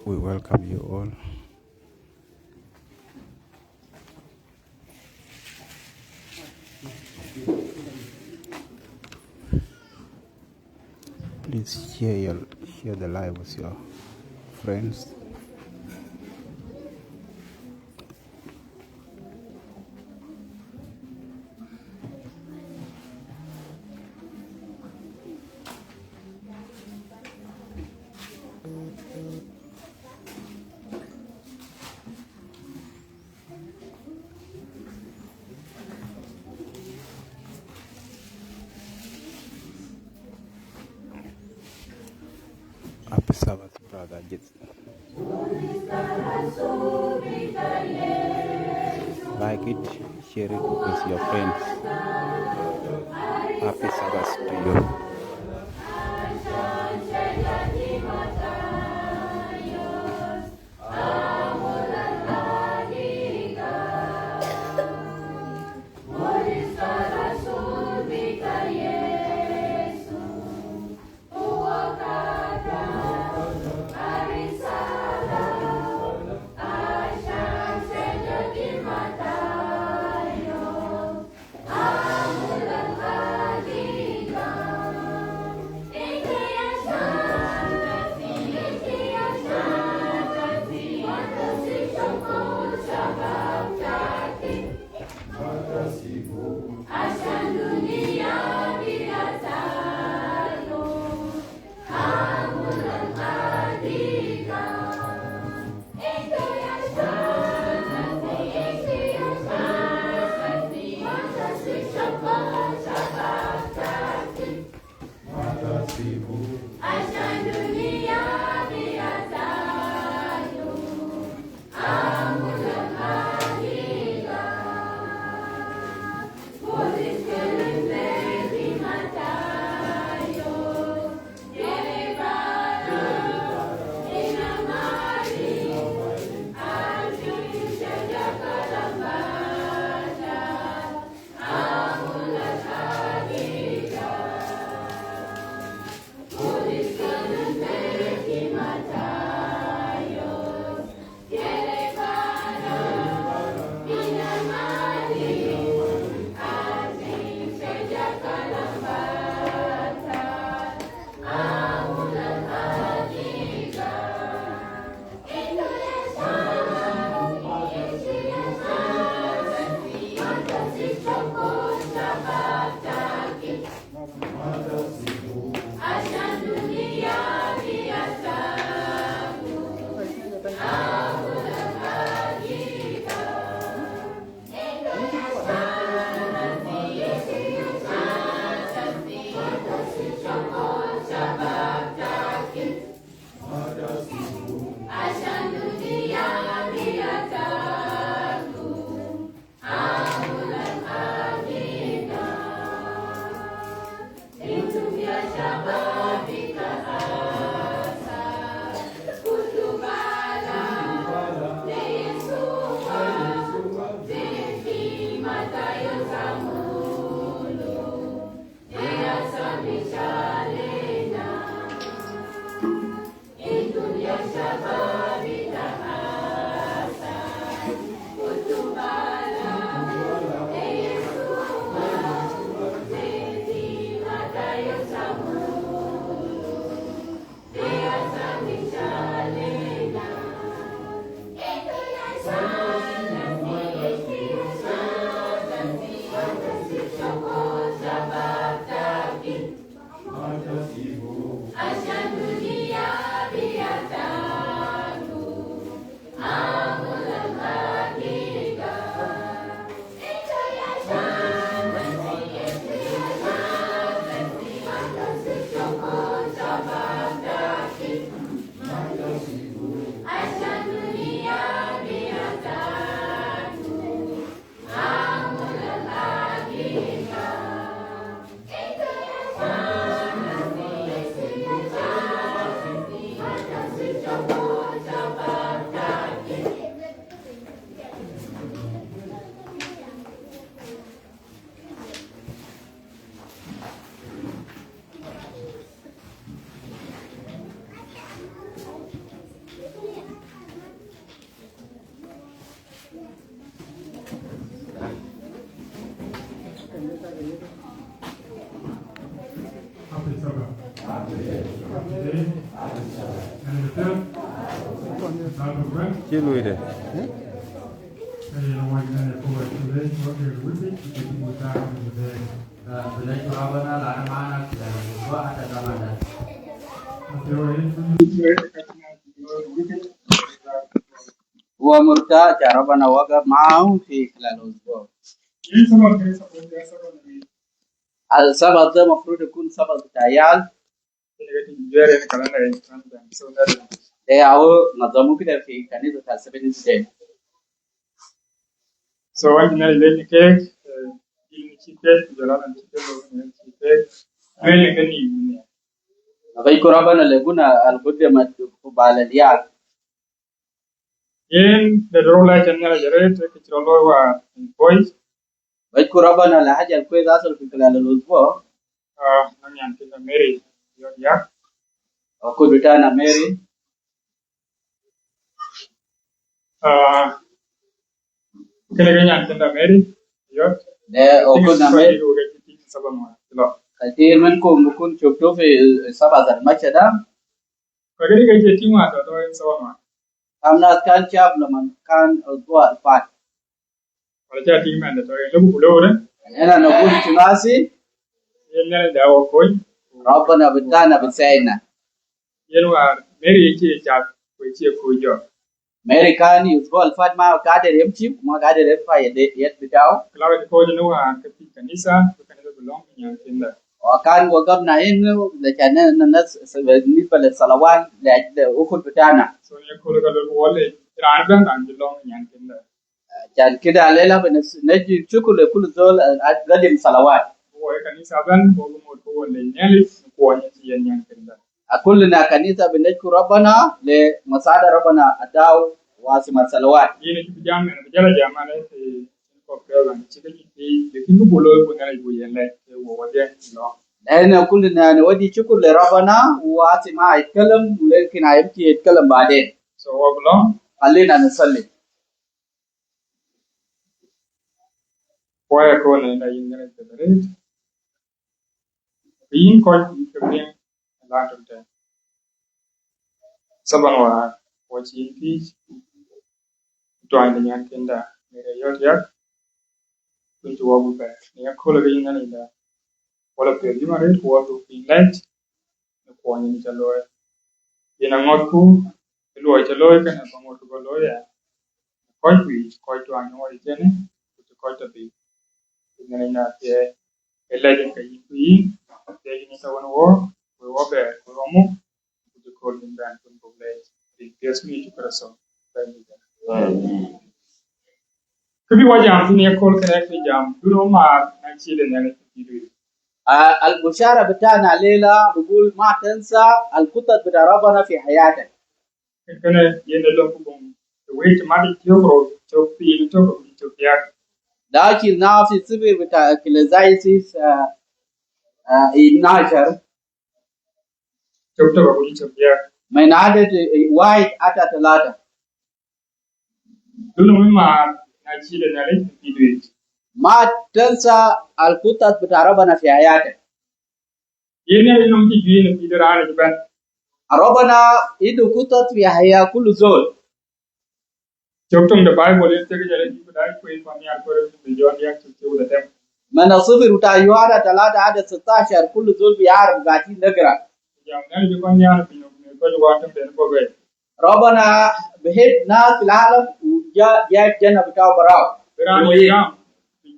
We welcome you all. Please share the live with your friends. Happy Sabbath, brother. Like it, share it with your friends. Happy Sabbath to you. Kilo ile. ومرتاح ربنا وقف معهم في خلال الأسبوع. السبت ده المفروض يكون سبت بتاع عيال. ده هو نظامه كده في كنيسة السبت دي. So when you learn cake, you cheapest, you learn cheapest. Really, can you? أبي كرابنا لقونا القدمة قبالة اليال. In the role like an generate, it's all over voice. أبي كرابنا لحاجة الكويس أصل في خلال الأسبوع. نعم كده ماري يا. أكون بتاعنا ماري. كده نعم كده ماري يا. ده أكون ماري. كثير منكم بكون شفتوا في سبعة الماتش ده. فكده كده تيم هذا ده سوا كم ناس كان شاب لما كان الأسبوع الفات. ولا جا تيم هذا ده لو بقوله أنا نقول شناسي. يلا ده هو كوي. ربنا بدانا بسعينا. يلا ماري يجي جاب ويجي كويجو. ماري كان الأسبوع الفات ما قادر يمشي وما قادر يرفع يد بتاعه. كلاو كويجو نوع كتير كنيسة بلون يعني كده. وكان وقفنا إنه لكن الناس بالنسبة للصلوات لأخذ بتاعنا. سوني كل ولا رانبان عند لون يعني كده. كان كده علينا نجي شكر لكل زول قدم صلوات. هو كنيسة بان هو هو اللي نالس كوانيس يعني كده. كلنا كنيسة بنشكر ربنا لمساعدة ربنا أداو واسمة صلوات. يني كبجام أنا بجلا جامعة في كوكبان تيجي في لكن بقوله بقولنا يقول لا هو وده لا. لأن كلنا نودي شكر لربنا واسمة يتكلم ولكن هيبكي يتكلم بعدين. هو بلون. خلينا نصلي. ويكون إن ينجل التدريج. بين كل كبير لا تنتهي. سبحان وجهي في توان دنيا كندا مريوت يك كنت وابو بير نيا كل بين إلى ولا بيرجع مريت وابو بينات نكواني نجلوه ينامكو لوي جلوه كنا بموت جلوه كوي توان نوي جنة كوي تبي إننا في الليل كيفين لكن يسوون هو وبير كلامه كل من بين كل بلاد بيسمي تكرسون كبي وجام في نيكول كناك في جام دلو ما نشيل نيالك كيلو البشارة بتاعنا ليلة بقول ما تنسى الخطط بتاع ربنا في حياتك. كنا ينلو كم ويت ما بتجبرو تشوفي تشوفيك. لكن نافي سبب بتاع كلازايسيس 12 شوفته بقولي تشوفيك. من عدد واحد أتى 3. دلو ما نشيل نيالك كيلو. ما تنسى الخطط بتاع ربنا في حياتك. يني لهم تجين في دران جبان. ربنا عنده خطط في حياة كل زول. شوفتم البايبل ينتهي جالس يبدأ كويس فامي أكبر من جوان ياك تشوفه ده. من الصفر بتاع يوحنا 3 عدد 16 كل زول بيعرف قاعدين نقرأ. جامعنا جبان يانا في كل وقت بين بقى. ربنا بهد ناس في العالم وجاء جنة بتاعه براو. بران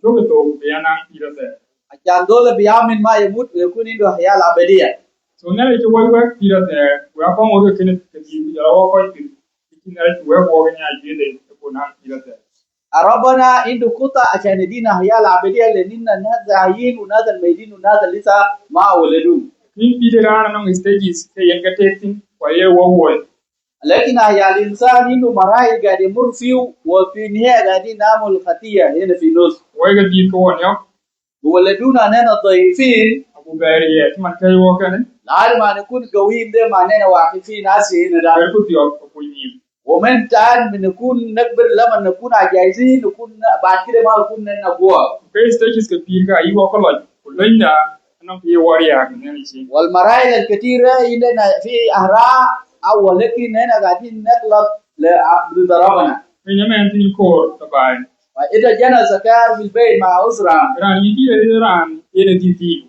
شوفتو بيانا يرسل. عشان دول بيعمل ما يموت ويكون عنده حياة أبدية. سونال يجوا يرسل ويقوم هو كنت كذي يلاقوا كويس. لكن ويقوم يعني يكون يرسل. ربنا عنده خطة عشان يدينا حياة الأبدية لأننا الناس عايين وناس الميتين وناس لسه ما ولدوا. في دران نعم استيجيس ينقطعين ويوه. لكن حياة الإنسان عنده مراحل قاعد يمر فيه وفي النهاية قاعدين نعمل خطية هنا في النص. ويقدر يكون يوم. ولدونا أننا ضعيفين. أبو بارية ما كان يوكله. لعل ما نكون قويين ده معناه واقفين ناس هنا ده. يركض يوم قويين. ومن تان بنكون نكبر لما نكون عجايزين نكون بعد كده ما نكون نقوى. في استيجيس كبير كأي وكله كلنا أنا في واريا كنا نشين. والمراحل الكثيرة إننا في أهراء أو لكن هنا قاعدين نطلب لضربنا. Kanyama yanti kor tabai. وإذا جنى زكاة في البيت مع أسرة. Ran yiti le ran yene titi.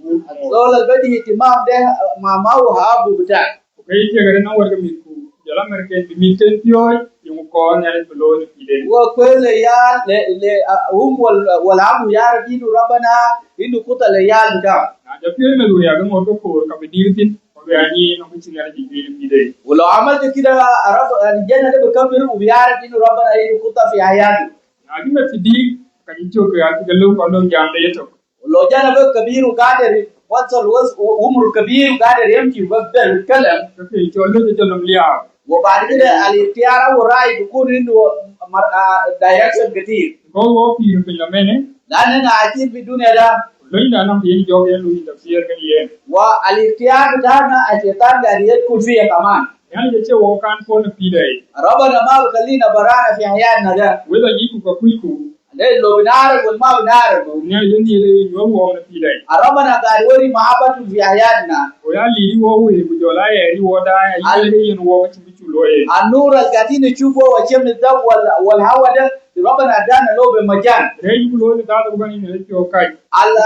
زول البدي اهتمام ده مع هو أبو بتاع. Kai ke garin nan warga miku. Jala merke miten tiyoy yung ko nyale belo ni pide. وكل يا ل هم والأبو يا ربي ربنا إنه قتل يا بتاع. Na da pire me lo ya ga mo ko ka be dirtin. Ko be ani no ko tinga di pide. ولو عملت كده رب الجنة ده بكبر وبيعرف إنه ربنا إنه قتل في حياته. Na di me fidi ka di to ka ti galo ko no jambe yeto. ولو جانا بك كبير وقادر وصل عمر كبير وقادر يمشي ويقدر يتكلم. Kai to lo to lo liya. وبعد كده الاختيار والرأي بيكون عنده دايركشن كتير. Ko pire pe la mene. لأننا عايشين في الدنيا ده. Lo ina nan yin job yen lo tafsir kan yen. والاختيار بتاعنا الشيطان قاعد يدخل فيه كمان. Yani ya ce wa kan ko na pide. ربنا ما بخلينا برانا في حياتنا ده. Wela yiku ka kuiku. لو بنعرف وما بنعرف. Ne yendi le yo wo na pide. ربنا قاعد يوري محبته في حياتنا. O ya li wo we bu jola ye ri wo da ya yi yin wo ci bicu lo ye. النور اللي قاعدين نشوفه وشم الضوء والهواء ده ربنا ادانا له بمجان. Re yi lo da da bu ni ne ko kai.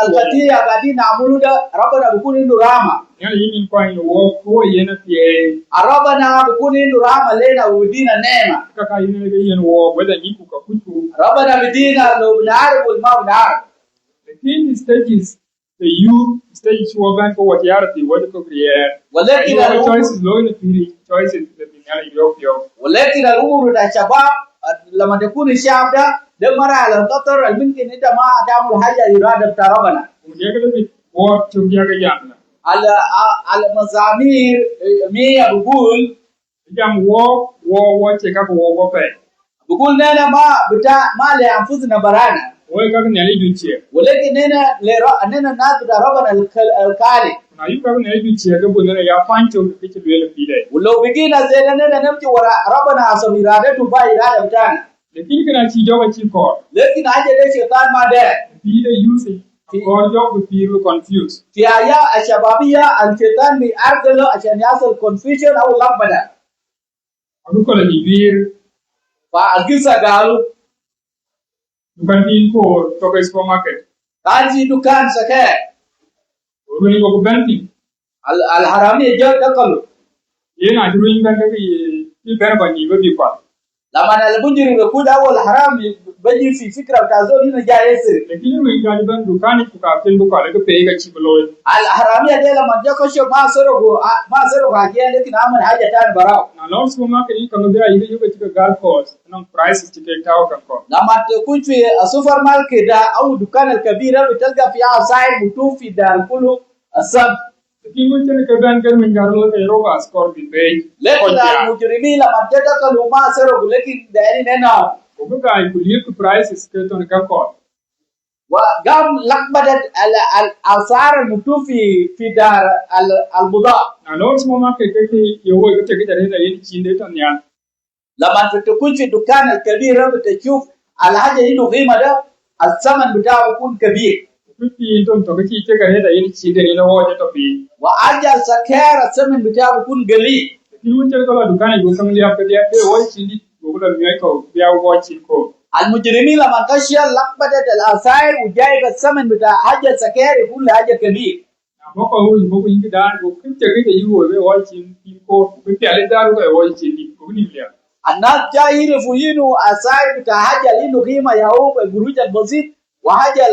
الكثير قاعدين نعمله ده ربنا بيكون عنده رحمه. Ne yin ko ni wo ko ye na pie. ربنا بيكون عنده رحمه لنا ويدينا نعمه. Ka kai ne le yin wo wela yiku ka kuiku. ربنا بدينا لو بنعرف وما بنعرف. The king stages the youth stage wo ban ko what yarati what ko kriye. ولكن Choices lo ne pire choices le binyala yo. ولكن الامور بتاع الشباب لما تكون الشاب ده مرحله الخطر اللي ممكن انت ما تعمل حاجه اراده بتاع ربنا. Mu je ga le wo chu ya ga yamna. على مزامير 100 بقول Jam wo ce ka ko wo pe. بقول لنا ما لانفسنا برانا. Wo ka ne le duce. ولكن اننا الناس بتاع ربنا الخالق. Na yi ka ne duce ga bo ne ya fancho da kike le pide. ولو بقينا زي اننا نمشي وراء ربنا حسب ارادته با اراده بتاعنا. Lekin kana ci joga ci ko. لكن حاجه ده الشيطان ما ده. Pide use ko job pide confused. في حياه الشبابيه الشيطان بيعرض له عشان يحصل كونفيوجن او لخبطه. Abu ko ni bir فالقصه قالوا dukan tin ko to ka supermarket. كان في دكان سكاك Wo ni ko banti. الحراميه جاء دخلوا. Yana durin kan ka yi garba ni ba bi kwa. لما المجرم يقول اول حرام بيجي في فكره بتاع زول هنا جاي يسرق. Lekin mu ga ban dukani ku ka tin ko ka pe ga ci bolo. الحراميه ده لما جاء كشف ما سرقوا حاجه لكن عمل حاجه ثانيه براو. Na non supermarket ni kan da yi ga ci ga cost. Nan price ci ke tawo kan ko. لما تكون في السوبر ماركت ده او دكان الكبيره بتلقى فيها ساين مكتوب في ده كله السب. Lekin mun ce ka ban kan min garlo ka roba score bi pe. لكن المجرمين لما دخلوا ما سرقوا لكن دايرين هنا Ko ga ku li ku prices ke to kan ko. وقام لخبطت الاسعار المكتوب في دار البضاعه. Na non supermarket ke yo wo ke ke da yin ci ne to nya. لما تكون في الدكان الكبير بتشوف الحاجه له قيمه ده الثمن بتاعه يكون كبير. Kuki to to ke ke ga da yin ci ne na wo to bi. واجل سكر الثمن بتاعه يكون قليل. Lekin mun ce ko dukani go kan liya ka dia pe wo ci di go da mi ko biya wo ci ko. المجرمين لما كشيا لخبطت الاسعار وجايب الثمن بتاع حاجه سكر يكون حاجه كبير. Na ko wo ko yi da go kin ce ke yi wo wo ci ko ku pe ale da ko wo ci di ko ni liya. الناس جاي يعرفوا انه اسعار بتاع حاجه له قيمه يا هو القروش البسيط وحاجه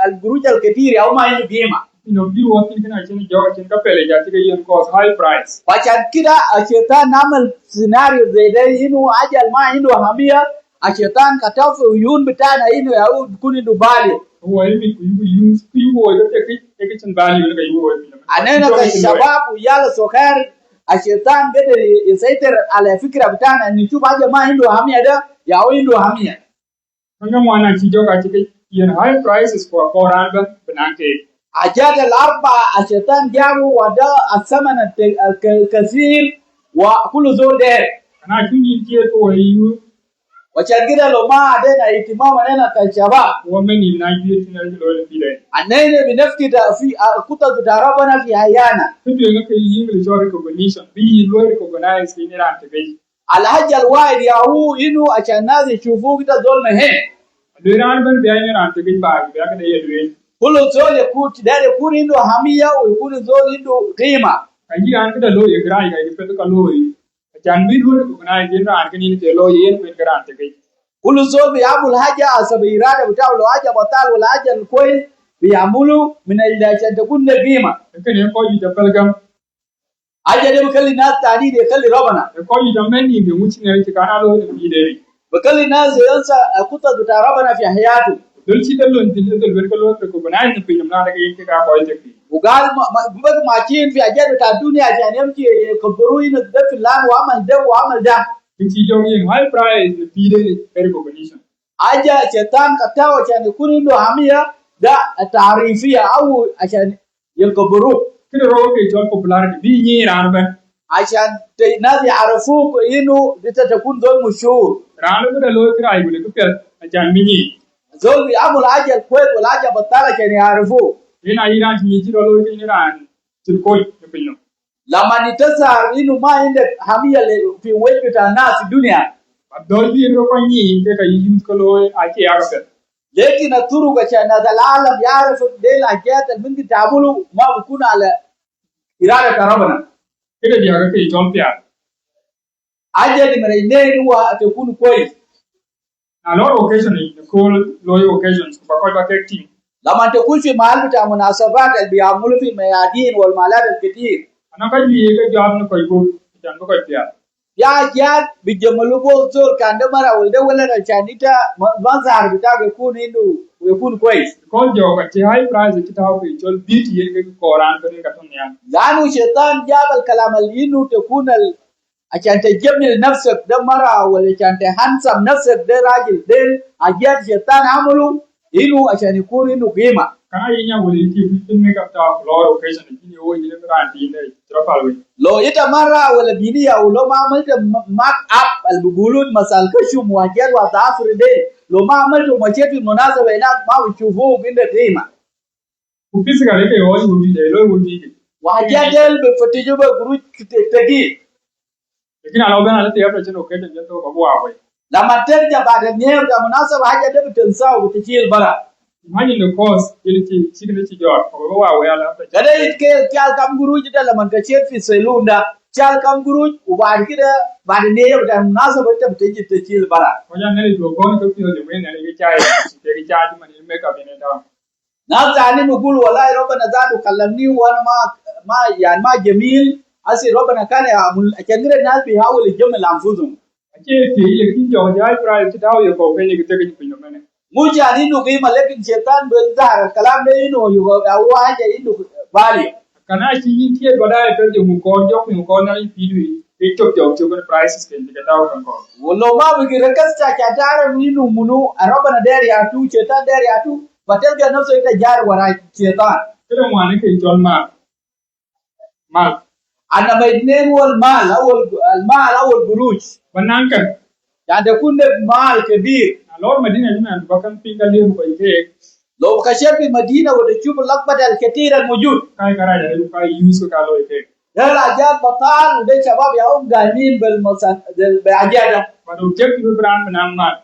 القروش الكثير او ما له قيمه. Ino bi wo kin kana cin jawa cin ka pele ja ci ga yin cost high price. فعشان كده الشيطان عمل سيناريو زي ده انه اجل ما عنده اهميه الشيطان كتب في عيون بتاعنا انه يهود بيكون عنده بالي. Wo yi mi ku use ku wo da ke cin bali ga yi wo mi. انا كشباب ويالا صغير الشيطان قدر يسيطر على فكره بتاعنا ان نشوف حاجه ما عنده اهميه ده يا هو عنده اهميه. Kan ga mu ana ci joga ci ga yin high prices ko ran ban banake. حاجات الاربعه الشيطان جابوا وده الثمن الكثير وكل زول ده. Kana kin yi ke to yi وعشان كده لو ما عندنا اهتمام علينا كشباب wo meni na yi tin da lo le bi dai. اننا بنفقد في الخطط بتاع ربنا في حياتنا. Kudu ga kai yin recognition bi lo recognize ni ran ta gai. الحاجة الواحد يا هو إنه عشان الناس يشوفوه كده زول مهم. دويران بن بيان ران تجي باي بيا كده يدوين كل زول يكون داير يكون عنده أهمية ويكون زول عنده قيمة. كجي ران كده لو يقرأ يجي كده كلوي عشان بيدور كنا يجين ران كني نتلو ين بين كران تجي كل زول بيعمل حاجة حسب إرادة بتاعه لو حاجة بطال ولا حاجة كويس بيعملوا من أجل عشان تكون قيمة. لكن يكون يجبل كم حاجة ده بيخلي الناس تاني يخلي ربنا. يكون يجمعني بيموتين يجي كنا لو يدري بيخلي الناس ينسى الخطة بتاع ربنا في حياته. دول شيء دول انتين دول بيركلوا كوبناي نبي نمنا لك يجي كنا قوي تكفي. وقال ما ماشيين في حاجات بتاع الدنيا عشان يمشي يكبروا إنه ده فلان وعمل ده وعمل ده. كتير يومين هاي برايس نبي recognition. حاجة شيطان كتاو عشان يكون عنده أهمية ده تعريفية أو عشان يكبروه. كده روك يجول popularity بيجي رانبن. عشان الناس يعرفوك إنه أنت تكون زول مشهور. رانبن ده لو كده يقول لك كده عشان ميني. زول بيعمل حاجة كويس ولا حاجة بطالة عشان يعرفوه. هنا إيران ميجي لو كده ران تلقوي نبينه. لما نتظهر إنه ما عندك أهمية في وجه الناس في الدنيا. دول بيرو كوني كده يجوز كلوي أكيد يعرفه. لكن الطرق عشان هذا العالم يعرف ده الحاجات اللي ممكن تعمله ما بيكون على إرادة ربنا. كده بيعرف يجول فيها. حاجة من الاثنين هو تكون كويس. A lot of occasions, the call low occasions, بقول بكتير. لما تكون في محل بتاع مناسبات اللي بيعملوا في الميادين والمالات الكتير. أنا كذي كجواب نكوي جان بكوي فيها. يا جاد بيجملوا بوزور كان ده مرة ولا عشان إنت مظهر بتاعك يكون كويس. كل جواب كتير high price كتير هاو بيجول بيت يلقى كوران كذي كتونيان. لأنه الشيطان جاب الكلام اللي إنه تكون عشان تجمل نفسك ده مرة ولا عشان تهنسم نفسك ده راجل ده حاجات الشيطان عمله إنه عشان يكون إنه قيمة. كان ينيا ولي كي بيتم ميك تاع لور occasion اللي هو يجي لبران دينه ترفعوي. لو إنت مرة ولا بيني أو لو ما عملت ماك أب اللي بيقولون مثال كشوم وحاجات وتعافر ده لو ما عملت ومشيت في مناسبة هناك ما بتشوفوه كده قيمة. وفيس كذا كي هو يقول ده لو يقول ده. وحاجات اللي بفتجوا بقول تجي. لكن على وبنا على تيابر جنو كده جنتو كبوا عوي. لما ترجع بعد النهاية مناسبة حاجة ده بتنساه وبتشيل برا. Imagine the cost اللي تيجي جوار كبوا عوي على. كده يتكلم كيال كم قروش ده لما كشير في سيلون ده كيال كم قروش وبعد كده بعد النهاية بتاع مناسبة ده بتجي تشيل برا. وجا نري دوغون كبير جمين نري كجاي كجاي من الميك اب هنا. ناس يعني نقول والله ربنا زادوا كلمني وأنا ما يعني ما جميل. أصل ربنا كان يعمل كثير الناس بيحاول يجمل أنفسهم. أكيد في لكن جو جاي براي تداو يكوفيني كتير كتير منه. مو جاني إنه قيمة لكن شيطان بيظهر الكلام ده إنه هو حاجة إنه بالي. كان أشيء كتير بدأ يتجه مكون ناي فيديو يكتب جو برايسز كده كتاو كنكو. والله ما بيركز كتير إنه منو ربنا داري أتو شيطان داري أتو بتلقى نفسه يتجار وراء شيطان. كده ما أنا كيجول مال. أنا بيدنين هو المال أو القروش. بنانك. يعني تكون مال كبير. لو مدينة هنا بكم في كليه كويسة. لو كشير في مدينة وتشوف اللقبة الكثير الموجود. كاي كراجع لو كاي يوسف كالو يك. ده الأجيال بطال وده شباب يوم قايمين بالأجيال. بدو جب يبران بنام مال.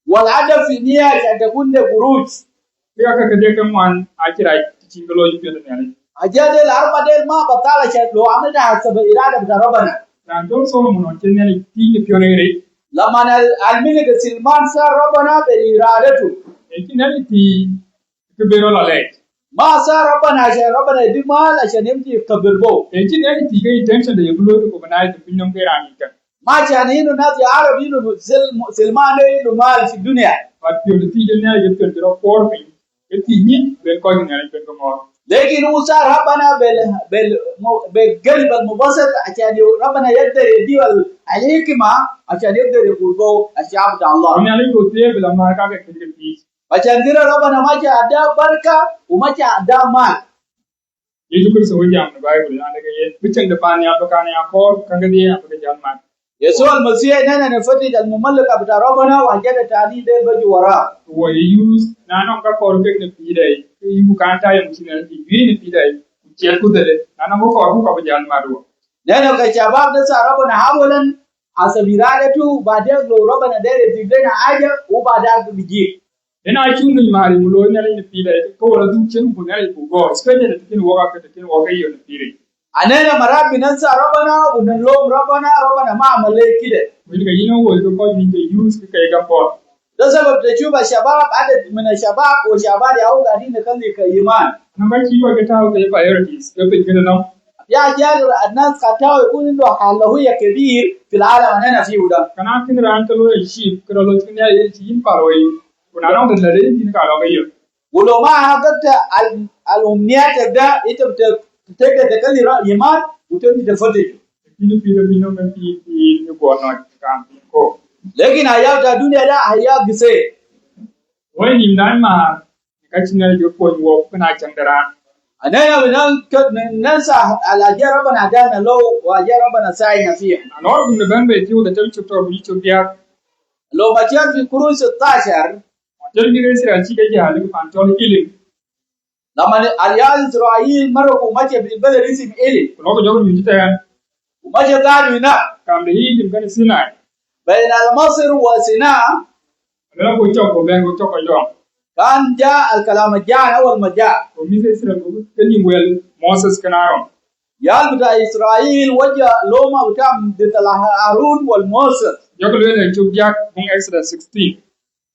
والهدف في نية عشان تكون قروش. كيا كده كمان أكيد تيجيلو يبيعون يعني. أجيال الأربعة ديل ما بطال عشان لو عملنا حسب إرادة بتاع ربنا. لأن سولومون كان تيجي بيونيري. لما الملك سلمان صار ربنا بإرادته. لكن هذه كبيرة لا. ما صار ربنا عشان ربنا يدي مال عشان يمشي يكبر بو. لكن هذه تيجي intention ده يقولوا كوبناي تبينهم كيراني كان. ما عشان إنه ناس يعرف إنه سلمان إنه مال في الدنيا. فبيقول تيجي الناس يبتدي يروح فورمي. يتيجي بالكوين يعني بينكم. لكن هو صار ربنا بالقلب المبسط عشان ربنا يقدر يدي الحكمة عشان يقدر يقول له الشعب بتاع الله. أنا عليك وتيه بلما كذا كذا فيش. عشان كده ربنا ما جاء أداء بركة وما جاء أداء مال. يجوا كل سوي جام البايبل أنا كي بيتشن دباني أبغى كاني أكور كعندي أبغى جال مال. يسوع المسيح إننا نفتش المملكة بتاع ربنا وحاجة تاني ده بيجي وراه. هو يوز نانا كأكور كي نبيداي يبغى كان تاي مشينا يبغى نبيداي جل كده أنا مو كأكور كأبغى جال مالو. لأنه كشباب نسا ربنا حاولا asabirare tu baadaye lo Rabbana dare tigana aja u baadaye biji ina chunu mari mulo ne le pile ko wala du chen bu ne bu go especially tin waka ka tin waka yo ne pile anena marabi nan sa Rabbana unan lo Rabbana ma malaiki de wani ga yino wo ko ni ke use ka ga po da sabab da cuba shabab adad min shabab wa shabab ya uga dina kan ka iman nan ba ki wa ga ta ga priorities ko pe gina nan يا جابر الناس قتاو يكون عنده حلوية كبير في العالم أنا فيه ده. كنا كنا رانتلو الشيب كنا لو كنا يجيب باروي كنا نام تدلري كنا كاروي ولو ما حققت الأمنيات ده أنت بتقدر تكلي إيمان وتبني تفضل. بينو من في نقولنا كام كو. لكن حياة الدنيا ده حياة قصير. وين يمدان ما كأننا يجوا يوقف كنا جندران. أنا ننسى على ربنا دانا لو وجا ربنا ساينا فيها. أنا أعرف إن بن بيتيو ده تلو شفتوا بيجوا بيا. لو ما كان في كروس 16. تلو بيجي يصير أشي كذي هالك فانتول كيلين. لما اليال إسرائيل مروا ما جاب البلد اسم إلي. لو كجوا يجتهن. وما جاب قالوا هنا. كم ده يجي مكان سيناء. بين مصر وسيناء. أنا بقول شوكو بين بقول شوكو يوم. كان جاء الكلام جاء أول ما جاء. وميزة إسرائيل كني ويل موسى كنارم. يال بتاع إسرائيل وجا لوما بتاع بتاع هارون والموسى. يقولون إن شوف جاك من إسرائيل 16.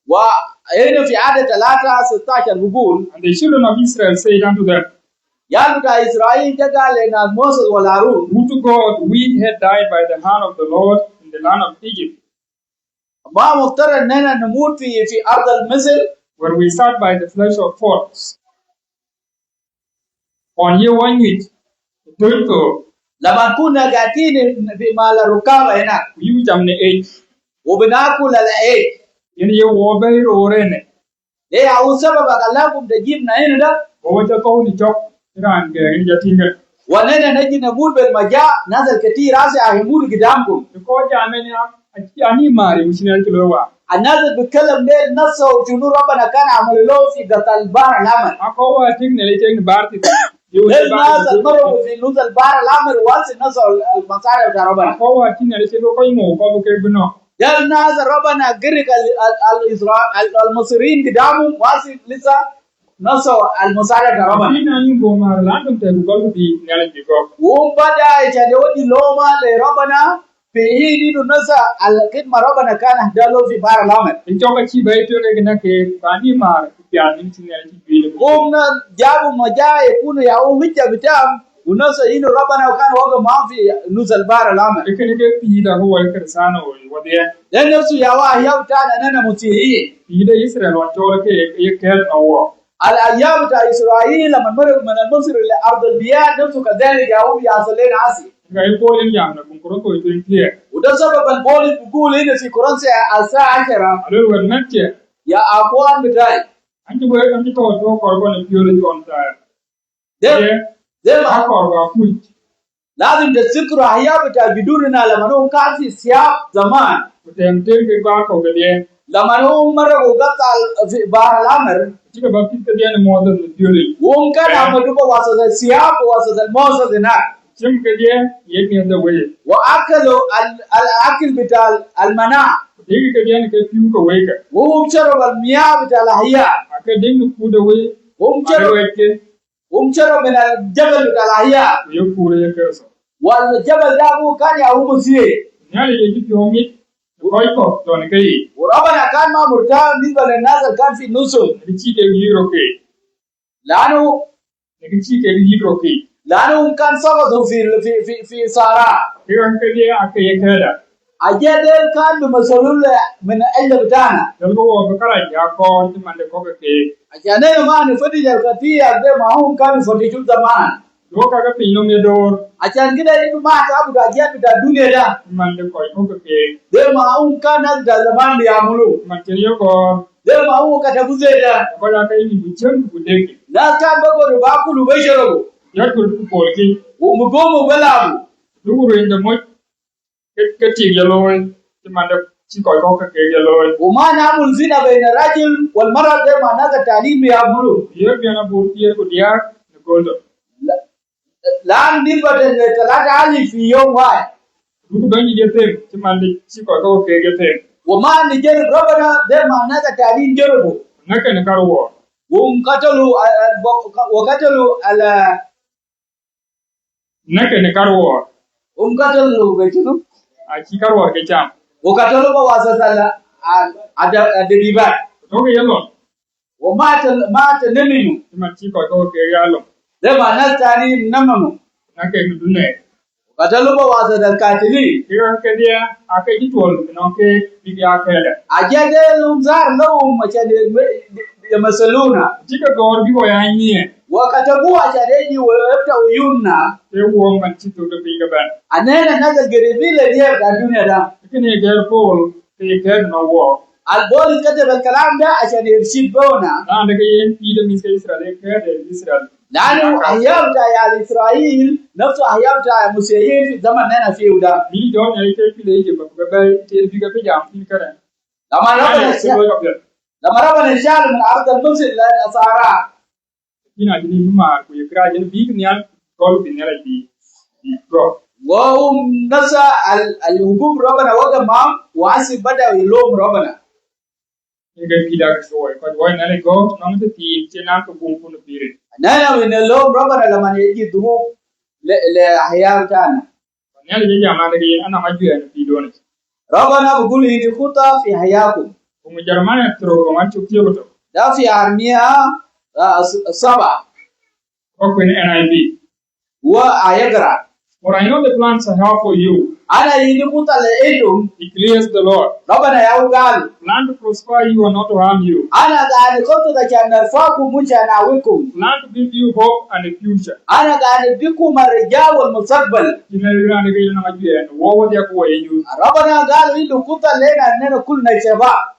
وهنا في عدد 3:16 بيقول. And the children of Israel said unto them. يال بتاع إسرائيل جا لنا موسى والهارون. Who to God we had died by the hand of the Lord in the land of Egypt. ما مفترض إننا نموت في أرض المصر. Where we sat by the flesh of forts. On year one week, Turko. لما كنا قاعدين في مال الركاب هناك. ويجمع 8. وبناكل العيش. يعني يوابي رورين. ليه أول سبب أقلكم تجيبنا هنا ده. هو تكون يجوك ران جاين جاتينه. ونحن نجي نقول بالمجاء ناس كتير راسي أهمور قدامكم. تقول جامعنا أني ماري مش نالكلوا. الناس بتكلم ليه النص وشنو ربنا كان عمل له في قتل البحر الأحمر. أقوى تكني ليه بارتي. الناس المروا في نص البحر الأحمر وانس الناس المصاري بتاع ربنا. أقوى تكني ليه لو كاي مو كابو كيبنو. يا الناس ربنا قرق المصريين قدامهم وانس لسه نص المصاري بتاع ربنا. فينا ينقوم على لندن تقول في نالك بيكو. وبدأ يجدون لوما لربنا في إيدي الناس الكلمة ربنا كان هدالو في بحر الأحمر. إنتوا كشي بيتو كنا كي باني مار يعني تنالك بيكو. قمنا جابوا مجاء يكونوا ياو هجة بتاعهم وناس إنه ربنا وكان وقع معهم في نص البحر الأحمر. لكن كي بيدا هو الكرسانو وديه. لأن نفسه ياو هيا بتاعنا أننا مسيحيين. بيدا إسرائيل وانتوا كي يكهل نواه. الأيام بتاع إسرائيل لما مروا من المصر إلى أرض البياد نفسه كذلك ياو بيصلين عاصي. غير بولين يامنا كونكروكو يتوينكليه. وده سبب البوليس بيقول هنا في كورنثوس الساعة 10. ألو ورنتيه. يا أخوان بتاعي. أنت بقى أنت توه كوربان بيولوجي أنتاير. ده ما كوربان كويت. لازم تذكروا أحياء بتاع بدوننا لما نوم كان في سياق زمان. وتنتهي بباك وقديه. لما نوم مرة وقت في بحر الأحمر. تيجي بقى تديان مودة البيولوجي. وممكن عملوا بواسطة السياق وواسطة الموسى هناك. جم كديه يبني هذا وجه. وأكلوا الأكل بتاع المناع. تيجي كديان كفيو كويكا. وهم شربوا المياه بتاع الأحياء. أكدين نفوده وجه. وهم شربوا من الجبل بتاع الأحياء. ويفوره يكرسه. والجبل ده هو كان يهوم مسيح. يعني يجي يومي. ورايكو تونكي. وربنا كان ما مرتاح بالنسبة للناس اللي كان في النص. نكشي كيروكي. لأنه كان سقطوا في صحراء. كيران كذي أكيد كذا. أجدال كان بمسؤول من أجل بتاعنا. يلقوا بكرة يأكل تمان لكوكي. أجدال ما نفتي الكثير ده ما هم كانوا يفتشوا زمان. لو كذا بينهم يدور. أجدال كده إنه ما تعبوا أجدال بتاع الدنيا ده. تمان لكوكي. ده ما هم كان هذا زمان بيعملوا. تمان تريوكو. ده ما هو كتبوا زي ده. كذا كذي بيجون بدك. ناس كان بقول باكلوا بيشربوا. يأكل بقولكي. ومقوموا بلعبوا. لو رين دموي. كتير يلوي. تمان تيجي كوكي يلوي. وما نعمل زنا بين الرجل والمرأة ده ما ناس التعليم بيعملوا. يبقى أنا بقول كوديار نقوله. لا ندير بدل ثلاثة علي في يوم واحد. Duku banyi gete timandi siko ko ke gete. وما نجرب ربنا ده معناه تعليم جربه. Naka ne karwo. وقتلوا على Naka ne karwo. قتلوا بيتهم. A ki karwo ke jam. وقتلوا بواسطة الدبيبات. To ke yalo. ومات نمنوا. Timandi siko ko ke yalo. ده معناه تعليم نمنوا. Naka ne dunne. قتلوا بواسطة القاتلين. Kira ke dia ake ditol no ke biya kele. أجدهم زار لهم عشان يمثلونا. Tika gor bi boya nyi. وكتبوا عشان يجي ويبدأوا يومنا. Te wo man tito de biga ban. أننا نزل قريبين لديه بتاع الدنيا ده. Kene ger pol ke ger no wo. البول كتب الكلام ده عشان يرشد بونا. Na daga yen pi da mis Israel ke da Israel. لأنه أيام تاع إسرائيل نفس أيام تاع موسى في زمننا فيه ده. Mi don ya ke pi le je ba ba te biga pe jam pi kare. لما ربنا شال من أرض المصر للأسارة. Ina jini ma ku yakra jini big nyal kol binela di go. وهم نسى الهجوم ربنا وجمعهم وعسى بدأوا يلوم ربنا. Inga pida ko ko wa na le go no te ti chena ko bum ko no pire. نحن من اللوم ربنا لما يجي ظروف لأحيان تاعنا. Nyal je jama daga yen ana maju ya pi don. ربنا بيقول إن خطة في حياكم. Ko mu jarmana tro ko man chukti ko to. ده في أرميا 7 Ko ko ni NIV. وأيقرأ. For I know the plans I have for you, أنا إني خطة لإلهم. declares the Lord. ربنا يقول. Plan to prosper you and not to harm you. أنا قاعد خطة كأن نرفعكم مش أناويكم. Plan to give you hope and a future. أنا قاعد بكم الرجال والمستقبل. Kina ran daga yen na maju ya wo wo ya ko you. ربنا قال إنه خطة لنا أننا كلنا شباب.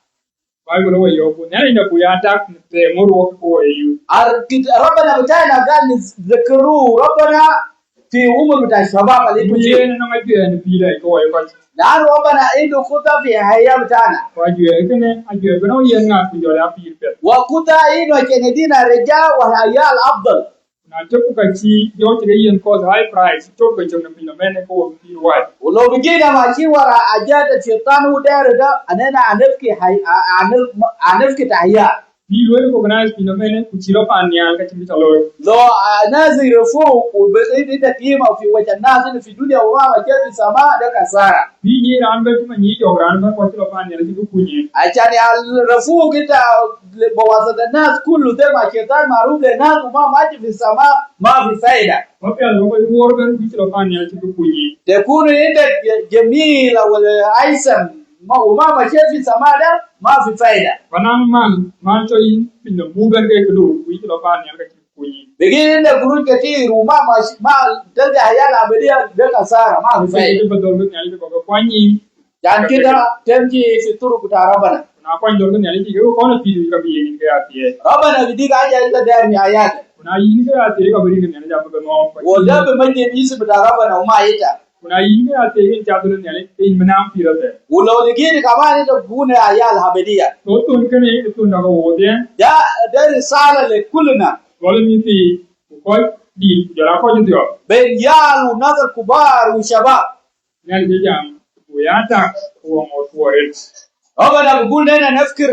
Bible wa yo ko nyali na ku ya tak te muru ko you. ربنا بتاعنا قال ذكروا ربنا في عمر بتاع الشباب اللي Ye na maju ya ni pi dai ko ko. لأن ربنا عنده خطة في حياة بتاعنا. Waju ya kene aju beno yen na ku yo ya pi pe. وخطة إنه كندينا الرجال والحياة الأفضل. Na tepu ka ci yo ti yen ko high price to ko jom na pi no mene ko pi wa. ولو بقينا ماشيين ورا أجاد الشيطان ودار ده أننا عنفك تحيا. Bi lo ko organize pi no mene ku ci lo pa nya ka ci mitalo. لو ناس يرفعوا وبقيت تقييمه في وجه الناس في الدنيا وما وجه في السماء ده كسارة. Bi ni ran ba ma ni jo ran ba ko ci lo pa nya ci ku ni. عشان الرفوع كده بواسطة الناس كله ده ما شيطان معروف للناس وما ماشي في السماء ما في فايدة. Ko pe lo ko wor ban ku ci lo pa nya ci ku ni. تكون عندك جميل والأيسن وما ماشي في السماء ده ما في فايدة. Banan man to yin pi no mu ban ke ku ku ci lo pa nya ka ci ku ni. بيجي عندك قرون كتير وما ماشي ما تلقى حياة الأبدية ده كسارة ما في فايدة. Ba do nya li ko ko ni. يعني كده تمشي في الطرق بتاع ربنا. Na ko ndo nya li ko na pi ka bi ni ka ti. ربنا بيديك حاجة أنت داير من حياتك. Kuna yin ka ti ka bi ni nya ja ba no. وده بمجد يسوع بتاع ربنا وما يتا. Kuna yin ka ti yin ja do nya li ti manam pi ra te. ولو لقيت كمان أنت بكون حياة الأبدية. To tun ka ne to na ko de. ده رسالة لكلنا. Wala mi ti ko di jara ko ji yo. بين يال وناس الكبار وشباب. Nya li jam ko ya ta ko mo fore. ربنا بيقول لنا نفكر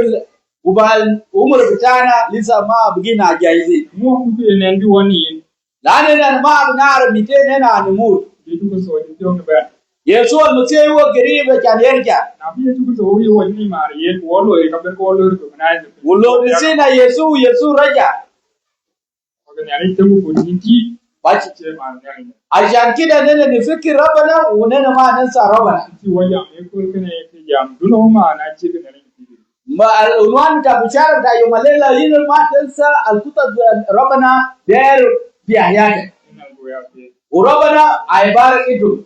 وبالعمر بتاعنا لسه ما بقينا جاهزين. Mo ku ti ne ndi woni لأننا ما بنعرف متى هنا نموت. di tu ko so di to ba. يسوع المسيح هو قريب كان يرجع. Na bi tu ko so wi woni ma ye ko lo e ka ben ko lo to na. ولو نسينا يسوع رجع. Ko nya li tu ko ni ti بس ce ma nya ni. عشان كده نحن نفكر ربنا ونحن ما ننسى ربنا. Ti waya me ko kene ti jam du no ma na ci ne ni. ما العنوان بتاع بشارة بتاع يوم الليلة هنا ما تنسى الخطط ربنا داير في حياتك. Ina go ya ti. وربنا هيبارك انتم.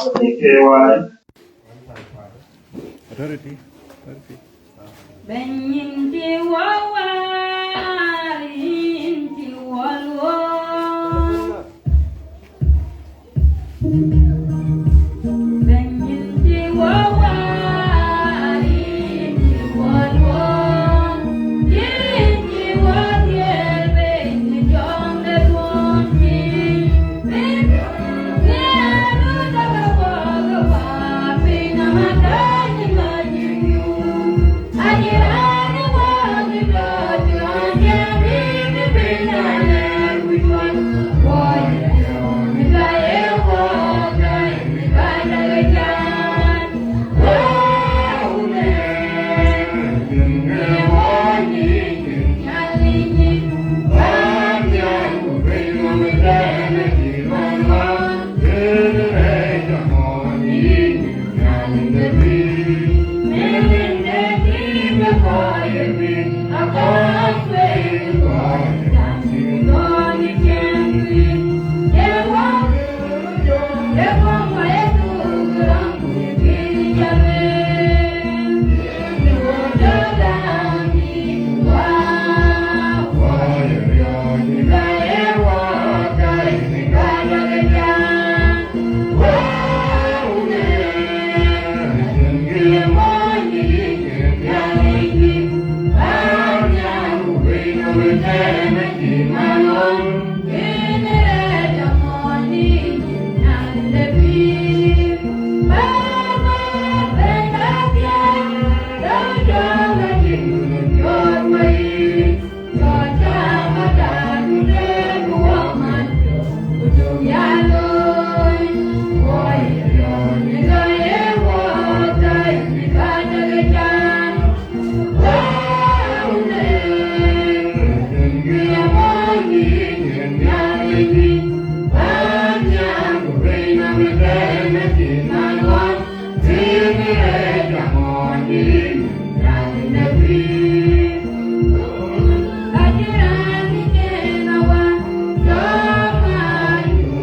KY Authority. Benyinti wawa, inti walwo. Benyinti wawa, inti walwo. Inti wadye, benyi jonde bonyi. Benyi daga waga wa, pina matani majinyu. Ayirani wagi doju, anyami bibinane wishwan. Woye mikaye woga, mikada gajan. Wawune, nyewoni, nyalinyi. Wamyangu bringo mitene kimanwa. Kere jamoni, nyalindebi. Melinde kime koyebi, akoswe koye. Doni kempi, yewa, yewa maetu kurangu kiri jabe. Jodani wa, nikaye woga, nikada gajan. Waune, nyewoni, nyalinyi. Wamyangu bringo mitene kimanwa. Kere jamoni, nyalindebi. Baba bendatia, dojoga jingu yorwai. Yojama danude kuwaman, kutuyaloi. Woye, nikaye woga, nikada gajan. Waune, nyewoni, nyalinyi. Wamyangu bringo mitene kimanwa. Kere jamoni, nyalindebi. Ajirani kenawa, somayu.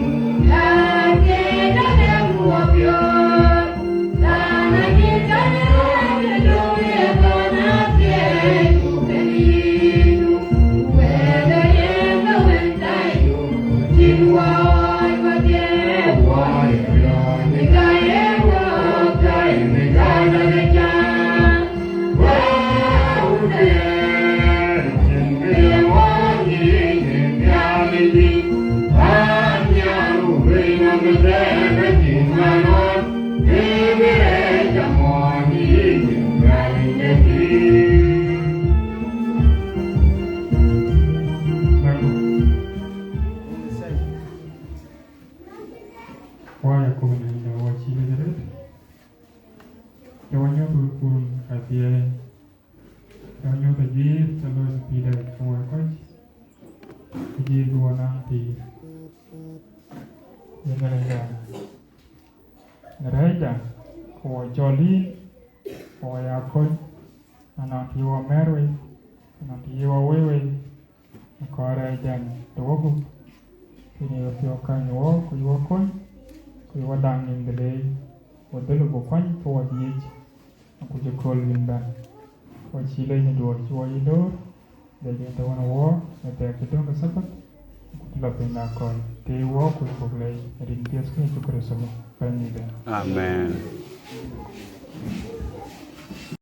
Lakena demuwapyo. Sana kitane duye kona pieku beninu. Uwega yenga wentayu. Jinwa oi madyewa. Nikaye woga, nikada gajan. Waune, nyewoni, nyalinyi. Wamyangu bringo mitene kimanwa. Kere jamoni, nyalindebi. Waya kumina wachile jere. Yawanyo turkun kapiye. Yawanyo tajir chalo pida kumwa koch. Tajir duwana ti. Ngereja ko joli ko yakon ananti wa merwe ananti wa wewe ko rejan dogo kini yo kanyo ko yo kon ko yo dang indele ko delo ko kon to wadi ko je kol linda ko chile ni do ko yido de de wana wo de ke to ka sapat ko la pena kon te wo ko ko le rin ties ko ko resolo. Amen.